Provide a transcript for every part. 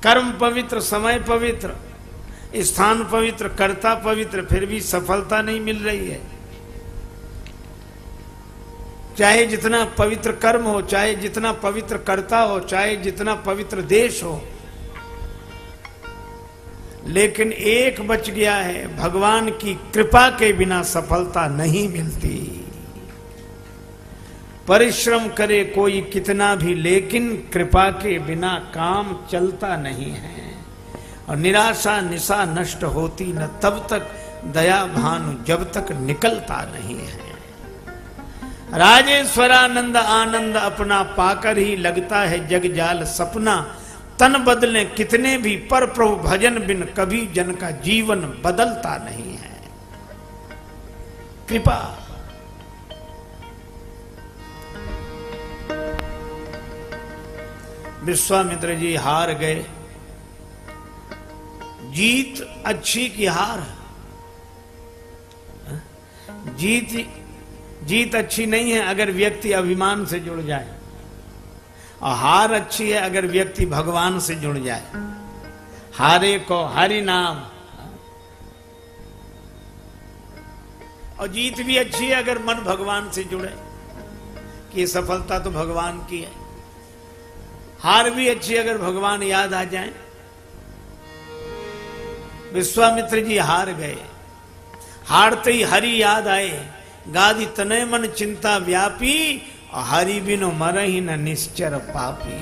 कर्म पवित्र, समय पवित्र, स्थान पवित्र, कर्ता पवित्र, फिर भी सफलता नहीं मिल रही है। चाहे जितना पवित्र कर्म हो, चाहे जितना पवित्र कर्ता हो, चाहे जितना पवित्र देश हो, लेकिन एक बच गया है, भगवान की कृपा के बिना सफलता नहीं मिलती। परिश्रम करे कोई कितना भी, लेकिन कृपा के बिना काम चलता नहीं है। और निराशा निशा नष्ट होती न तब तक, दया भानु जब तक निकलता नहीं है। राजेश्वरानंद आनंद अपना पाकर ही लगता है जग जाल सपना। तन बदले कितने भी, पर प्रभु भजन बिन कभी जन का जीवन बदलता नहीं है। कृपा। विश्वामित्र जी हार गए। जीत अच्छी की हार, जीत अच्छी नहीं है अगर व्यक्ति अभिमान से जुड़ जाए, और हार अच्छी है अगर व्यक्ति भगवान से जुड़ जाए। हारे को हरि नाम, और जीत भी अच्छी है अगर मन भगवान से जुड़े कि सफलता तो भगवान की है। हार भी अच्छी अगर भगवान याद आ जाए। विश्वामित्र जी हार गए, हारते ही हरि याद आए। गादी तनय मन चिंता व्यापी, हरि बिनु मरहि न निश्चर पापी।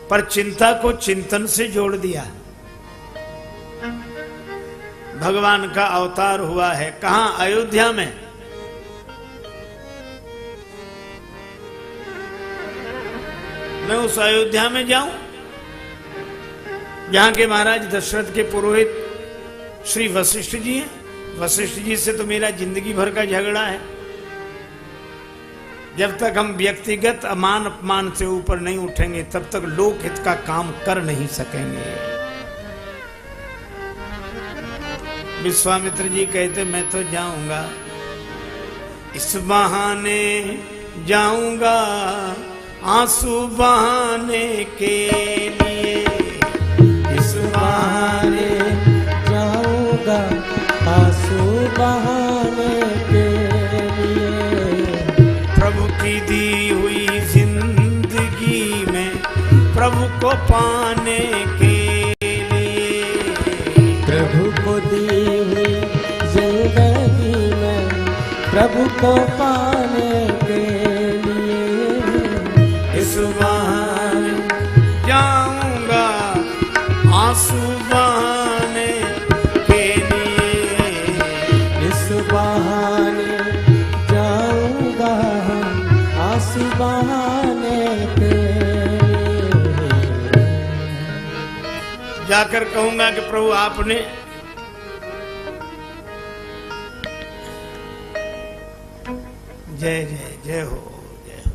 पर चिंता को चिंतन से जोड़ दिया। भगवान का अवतार हुआ है कहां? अयोध्या में। मैं उस अयोध्या में जाऊं जहां के महाराज दशरथ के पुरोहित श्री वशिष्ठ जी हैं। वशिष्ठ जी से तो मेरा जिंदगी भर का झगड़ा है। जब तक हम व्यक्तिगत अमान अपमान से ऊपर नहीं उठेंगे तब तक लोकहित का काम कर नहीं सकेंगे। विश्वामित्र जी कहते मैं तो जाऊंगा, इस बहाने जाऊंगा, आंसू बहाने के लिए। इस बहाने जाऊंगा, आंसू बहाने के लिए। प्रभु की दी हुई जिंदगी में प्रभु को पाने के लिए। प्रभु को दी हुई जिंदगी में प्रभु को पाने के लिए। इस बहाने जाऊंगा, आंसू बहाने के लिए। इस बहाने जाऊंगा, आंसू बहाने के लिए। जाकर कहूंगा कि प्रभु आपने जय जय जय हो, जय हो।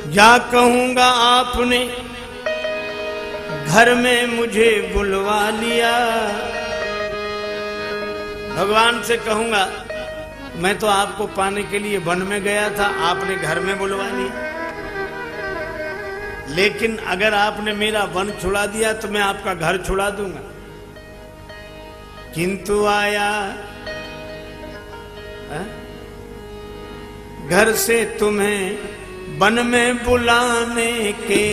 जा कहूंगा आपने घर में मुझे बुलवा लिया। भगवान से कहूंगा मैं तो आपको पाने के लिए वन में गया था, आपने घर में बुलवा लिया। लेकिन अगर आपने मेरा वन छुड़ा दिया तो मैं आपका घर छुड़ा दूंगा। किंतु आया घर से तुम्हें वन में बुलाने के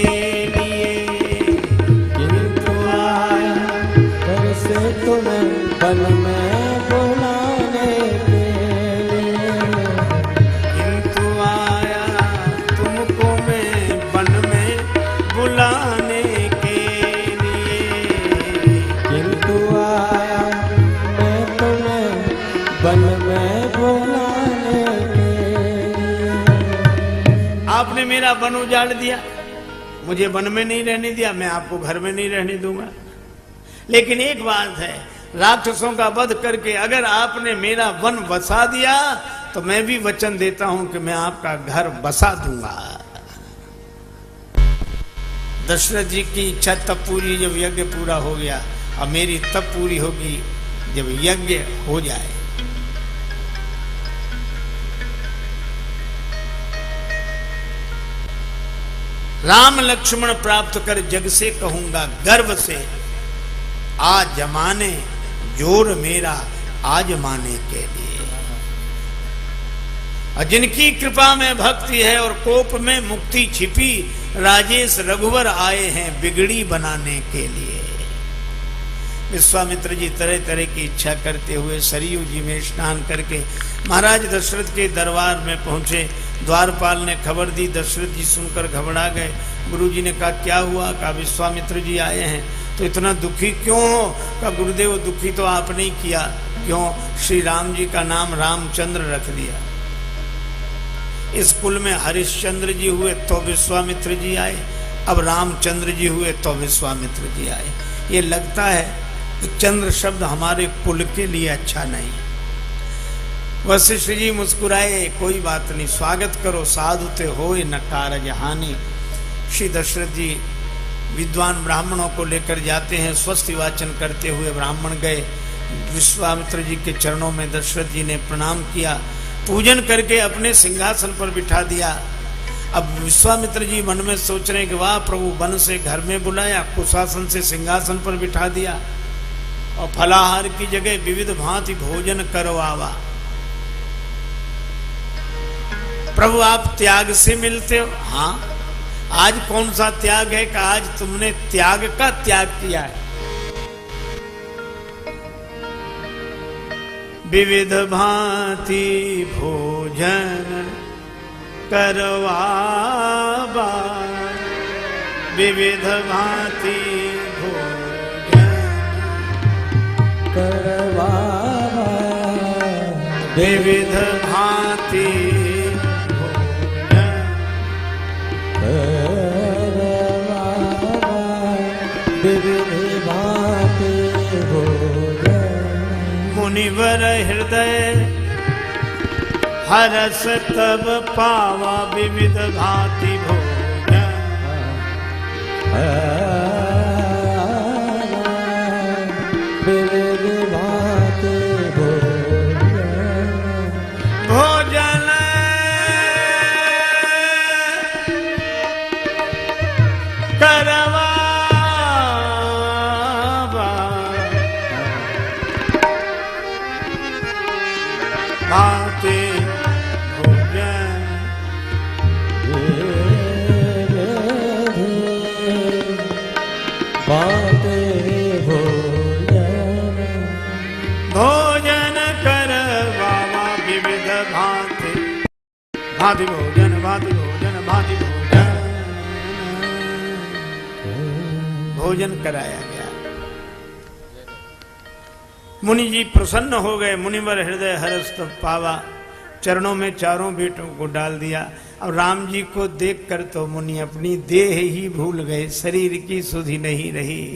लिए। किंतु आया घर से तुम्हें वन में बुलाने के लिए। किंतु आया तुमको मैं वन में बुलाने के लिए। किंतु आया मैं तुम्हें वन में बुलाने के लिए। आपने मेरा वन उजाड़ दिया, मुझे वन में नहीं रहने दिया, मैं आपको घर में नहीं रहने दूंगा। लेकिन एक बात है, राक्षसों का वध करके अगर आपने मेरा वन बसा दिया तो मैं भी वचन देता हूं कि मैं आपका घर बसा दूंगा। दशरथ जी की इच्छा तब पूरी जब यज्ञ पूरा हो गया, और मेरी तब पूरी होगी जब यज्ञ हो जाए। राम लक्ष्मण प्राप्त कर जग से कहूंगा गर्व से, आज जमाने जोर मेरा आज माने के लिए। और जिनकी कृपा में भक्ति है और कोप में मुक्ति छिपी, राजेश रघुवर आए हैं बिगड़ी बनाने के लिए। विश्वामित्र जी तरह तरह की इच्छा करते हुए सरयू जी में स्नान करके महाराज दशरथ के दरबार में पहुंचे। द्वारपाल ने खबर दी, दशरथ जी सुनकर घबरा गए। गुरुजी ने कहा क्या हुआ? कहा विश्वामित्र जी आए हैं। तो इतना दुखी क्यों हो? कहा गुरुदेव दुखी तो आपने ही किया। क्यों? श्री राम जी का नाम रामचंद्र रख दिया। इस कुल में हरिश्चंद्र जी हुए तो विश्वामित्र जी आए, अब रामचंद्र जी हुए तो विश्वामित्र जी आए। ये लगता है चंद्र शब्द हमारे कुल के लिए अच्छा नहीं। वशिष्ठ जी मुस्कुराए, कोई बात नहीं, स्वागत करो, साधु ते होए न कारज हानि। श्री दशरथ जी विद्वान ब्राह्मणों को लेकर जाते हैं। स्वस्ति वाचन करते हुए ब्राह्मण गए, विश्वामित्र जी के चरणों में दशरथ जी ने प्रणाम किया, पूजन करके अपने सिंहासन पर बिठा दिया। अब विश्वामित्र जी मन में सोच रहे हैं कि वाह प्रभु, वन से घर में बुलाया, कुशासन से सिंहासन पर बिठा दिया, और फलाहार की जगह विविध भांति भोजन करवावा। प्रभु आप त्याग से मिलते हो? हाँ। आज कौन सा त्याग है? कि आज तुमने त्याग का त्याग किया है। विविध भांति भोजन करवावा, विविध भांति भोजन करवावा, विविध भांति भोजन करवावा, विविध भांति भोजन। मुनिवर हृदय हरस तब पावा, विविध भांति भोजन। विविध भांति भोजन। भोजन करवावा, भांति भांति भोजन, भांति भोजन, भांति भोजन। भोजन कराया गया। मुनि जी प्रसन्न हो गए। मुनिवर हृदय हर्ष तब पावा, चरणों में चारों बेटों को डाल दिया। अब राम जी को देखकर तो मुनि अपनी देह ही भूल गए, शरीर की सुधि नहीं रही।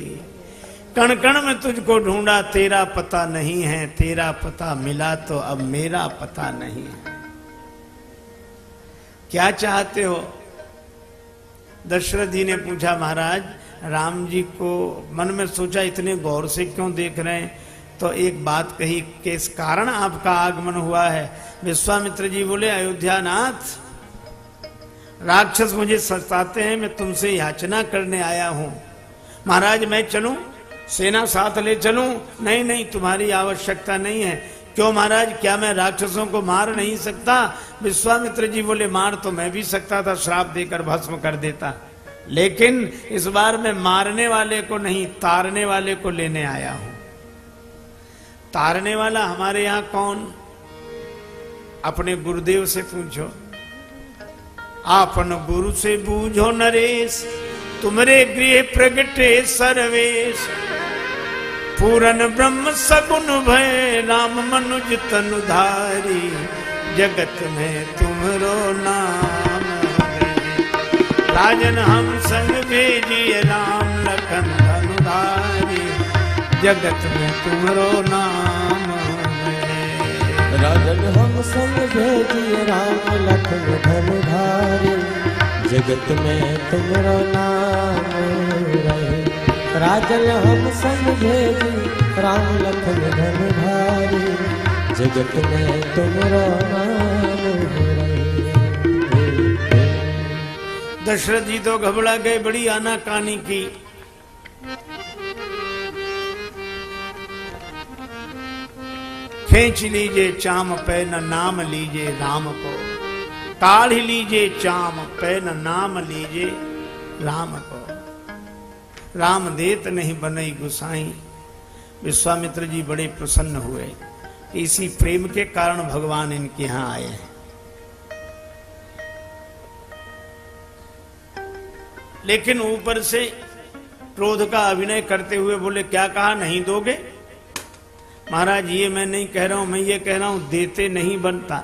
कण कण में तुझको ढूंढा, तेरा पता नहीं है, तेरा पता मिला तो अब मेरा पता नहीं है। क्या चाहते हो? दशरथ जी ने पूछा। महाराज राम जी को मन में सोचा इतने गौर से क्यों देख रहे हैं, तो एक बात कही, किस कारण आपका आगमन हुआ है? विश्वामित्र जी बोले अयोध्यानाथ, राक्षस मुझे सताते हैं, मैं तुमसे याचना करने आया हूं। महाराज मैं चलूं, सेना साथ ले चलूं? नहीं नहीं, तुम्हारी आवश्यकता नहीं है। क्यों महाराज, क्या मैं राक्षसों को मार नहीं सकता? विश्वामित्र जी बोले मार तो मैं भी सकता था, श्राप देकर भस्म कर देता, लेकिन इस बार मैं मारने वाले को नहीं, तारने वाले को लेने आया हूं। तारने वाला हमारे यहां कौन? अपने गुरुदेव से पूछो। आपन गुरु से बूझो नरेश, तुमरे गृह प्रगटे सर्वेश। पूरन ब्रह्म सगुन भय, राम मनुज तनु धारी। जगत में तुमरो नाम है। राजन हम संग भेजिए, राम लखन धनुधारी। जगत में तुमरो नाम है। राजन हम संग भेजिए राम लखन धन धारी, जगत में तुमरो नाम रहे। राजन हम संग भेजिए राम लखन धन धारी, जगत में तुमरो नाम रहे। दशरथ जी तो घबरा गए, बड़ी आनाकानी की। खींच लीजिए चाम पे न नाम लीजिए राम को, काढ़ लीजिए चाम पे न नाम लीजिए राम को। राम देत नहीं बनई गुसाई। विश्वामित्र जी बड़े प्रसन्न हुए, इसी प्रेम के कारण भगवान इनके यहां आए हैं। लेकिन ऊपर से क्रोध का अभिनय करते हुए बोले, क्या कहा, नहीं दोगे? महाराज ये मैं नहीं कह रहा हूं, मैं ये कह रहा हूं देते नहीं बनता।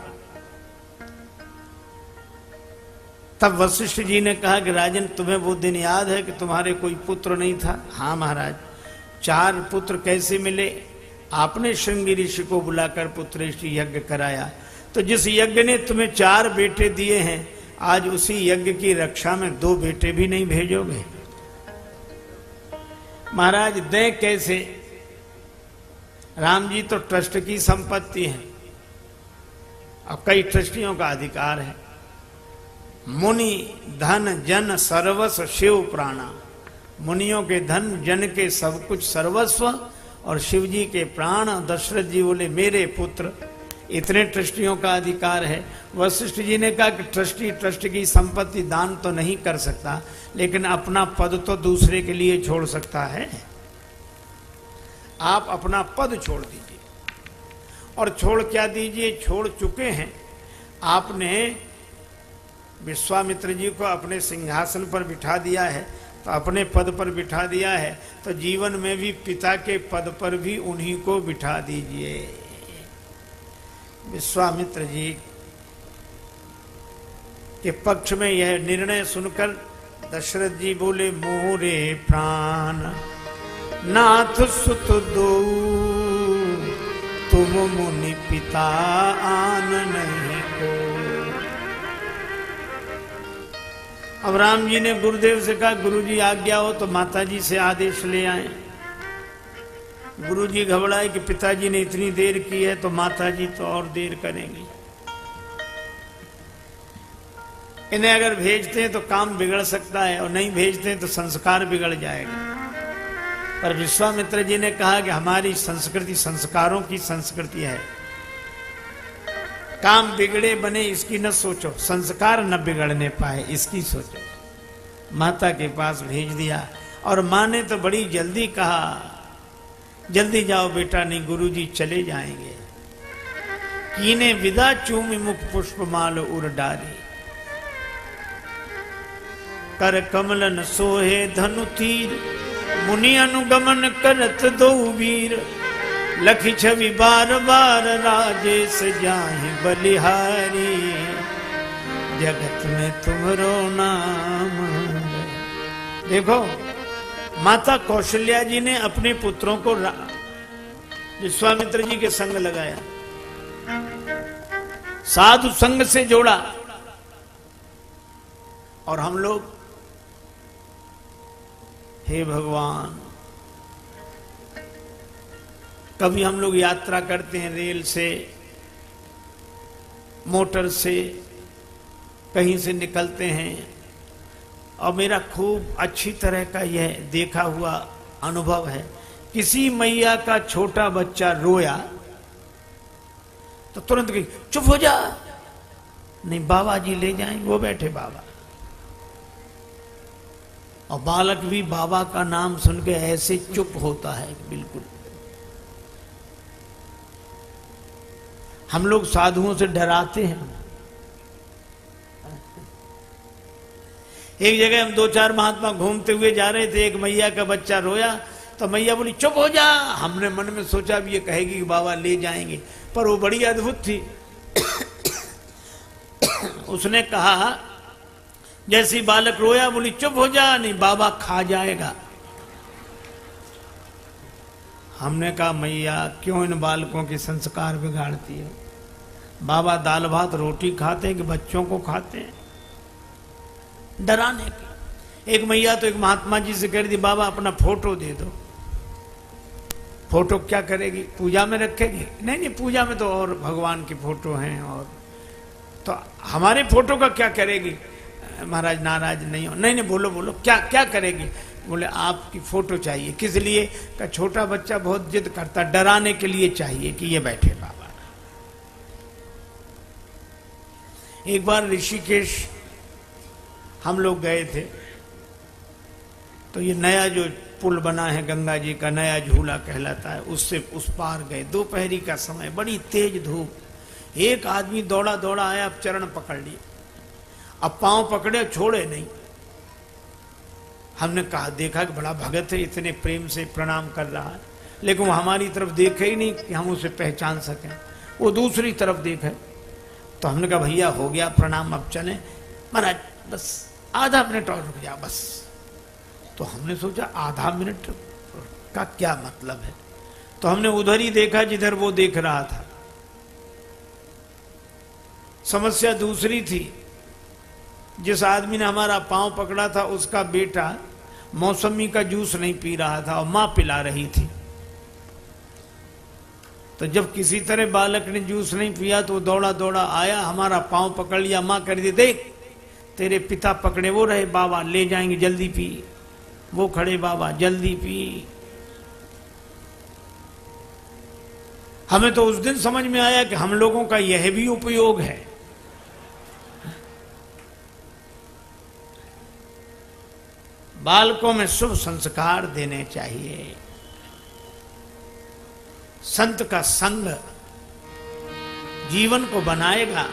तब वशिष्ठ जी ने कहा कि राजन तुम्हें वो दिन याद है कि तुम्हारे कोई पुत्र नहीं था? हाँ महाराज। 4 पुत्र कैसे मिले? आपने श्रृंगी ऋषि को बुलाकर पुत्रेष्टि यज्ञ कराया। तो जिस यज्ञ ने तुम्हें 4 बेटे दिए हैं, आज उसी यज्ञ की रक्षा में 2 बेटे भी नहीं भेजोगे? महाराज दें कैसे? राम जी तो ट्रस्ट की संपत्ति है और कई ट्रस्टियों का अधिकार है। मुनि धन जन सर्वस्व शिव प्राणा। मुनियों के धन, जन के सब कुछ सर्वस्व और शिव जी के प्राण। दशरथ जी बोले मेरे पुत्र, इतने ट्रस्टियों का अधिकार है। वशिष्ठ जी ने कहा कि ट्रस्ट की संपत्ति दान तो नहीं कर सकता, लेकिन अपना पद तो दूसरे के लिए छोड़ सकता है। आप अपना पद छोड़ दीजिए। और छोड़ क्या दीजिए, छोड़ चुके हैं। आपने विश्वामित्र जी को अपने सिंहासन पर बिठा दिया है, तो अपने पद पर बिठा दिया है, तो जीवन में भी पिता के पद पर भी उन्हीं को बिठा दीजिए। विश्वामित्र जी के पक्ष में यह निर्णय सुनकर दशरथ जी बोले, मोरे प्राण नाथ सुत दो, तुम मुनि पिता आन नहीं को। अब राम जी ने गुरुदेव से कहा, गुरुजी आज्ञा हो तो माताजी से आदेश ले आए। गुरुजी घबराए कि पिताजी ने इतनी देर की है तो माताजी तो और देर करेंगी। इन्हें अगर भेजते हैं तो काम बिगड़ सकता है, और नहीं भेजते हैं तो संस्कार बिगड़ जाएगा। पर विश्वामित्र जी ने कहा कि हमारी संस्कृति संस्कारों की संस्कृति है। काम बिगड़े बने इसकी न सोचो, संस्कार न बिगड़ने पाए इसकी सोचो। माता के पास भेज दिया, और माँ ने तो बड़ी जल्दी कहा, जल्दी जाओ बेटा, नहीं गुरुजी चले जाएंगे। कीने विदा चूमि मुख पुष्प माल उर डारी, कर कमलन सोहे धनु तीर, मुनि अनुगमन करत दो वीर। लखी छवि बार बार राजेश जाहि बलिहारी, जगत में तुम्हारो नाम। देखो, माता कौशल्या जी ने अपने पुत्रों को विश्वामित्र जी के संग लगाया, साधु संग से जोड़ा। और हम लोग, हे भगवान, कभी हम लोग यात्रा करते हैं रेल से, मोटर से, कहीं से निकलते हैं, और मेरा खूब अच्छी तरह का यह देखा हुआ अनुभव है, किसी मैया का छोटा बच्चा रोया तो तुरंत कही चुप हो जा, नहीं बाबा जी ले जाएंगे, वो बैठे बाबा। और बालक भी बाबा का नाम सुन के ऐसे चुप होता है बिल्कुल। हम लोग साधुओं से डराते हैं। एक जगह हम 2-4 महात्मा घूमते हुए जा रहे थे, एक मैया का बच्चा रोया तो मैया बोली चुप हो जा। हमने मन में सोचा भी ये कहेगी कि बाबा ले जाएंगे, पर वो बड़ी अद्भुत थी। उसने कहा, जैसी बालक रोया बोली चुप हो जा, नहीं बाबा खा जाएगा। हमने कहा मैया क्यों इन बालकों के संस्कार बिगाड़ती है। बाबा दाल भात रोटी खाते हैं कि बच्चों को खाते हैं? डराने के। एक मैया तो एक महात्मा जी से कह रही थी, बाबा अपना फोटो दे दो। फोटो क्या करेगी? पूजा में रखेगी? नहीं नहीं, पूजा में तो और भगवान की फोटो हैं, और तो हमारे फोटो का क्या करेगी? महाराज नाराज नहीं हो। नहीं नहीं, बोलो बोलो, क्या क्या करेगी? बोले आपकी फोटो चाहिए। किस लिए? का छोटा बच्चा बहुत जिद करता, डराने के लिए चाहिए कि ये बैठे बाबा। एक बार ऋषिकेश हम लोग गए थे, तो ये नया जो पुल बना है गंगा जी का, नया झूला कहलाता है, उससे उस पार गए। दोपहरी का समय, बड़ी तेज धूप। एक आदमी दौड़ा दौड़ा आया, अब चरण पकड़ लिए, अब पांव पकड़े, छोड़े नहीं। हमने कहा, देखा कि बड़ा भगत है, इतने प्रेम से प्रणाम कर रहा है, लेकिन वो हमारी तरफ देखे ही नहीं कि हम उसे पहचान सकें। वो दूसरी तरफ देखे। तो हमने कहा, भैया हो गया प्रणाम, अब चलें। महाराज बस आधा मिनट और रुक जा बस। तो हमने सोचा आधा मिनट का क्या मतलब है, तो हमने उधर ही देखा जिधर वो देख रहा था। समस्या दूसरी थी। जिस आदमी ने हमारा पांव पकड़ा था, उसका बेटा मौसमी का जूस नहीं पी रहा था और मां पिला रही थी। तो जब किसी तरह बालक ने जूस नहीं पिया तो वो दौड़ा दौड़ा आया, हमारा पांव पकड़ लिया। मां कर दी, देख तेरे पिता पकड़े वो रहे, बाबा ले जाएंगे, जल्दी पी। वो खड़े, बाबा जल्दी पी। हमें तो उस दिन समझ में आया कि हम लोगों का यह भी उपयोग है। बालकों में शुभ संस्कार देने चाहिए। संत का संग जीवन को बनाएगा।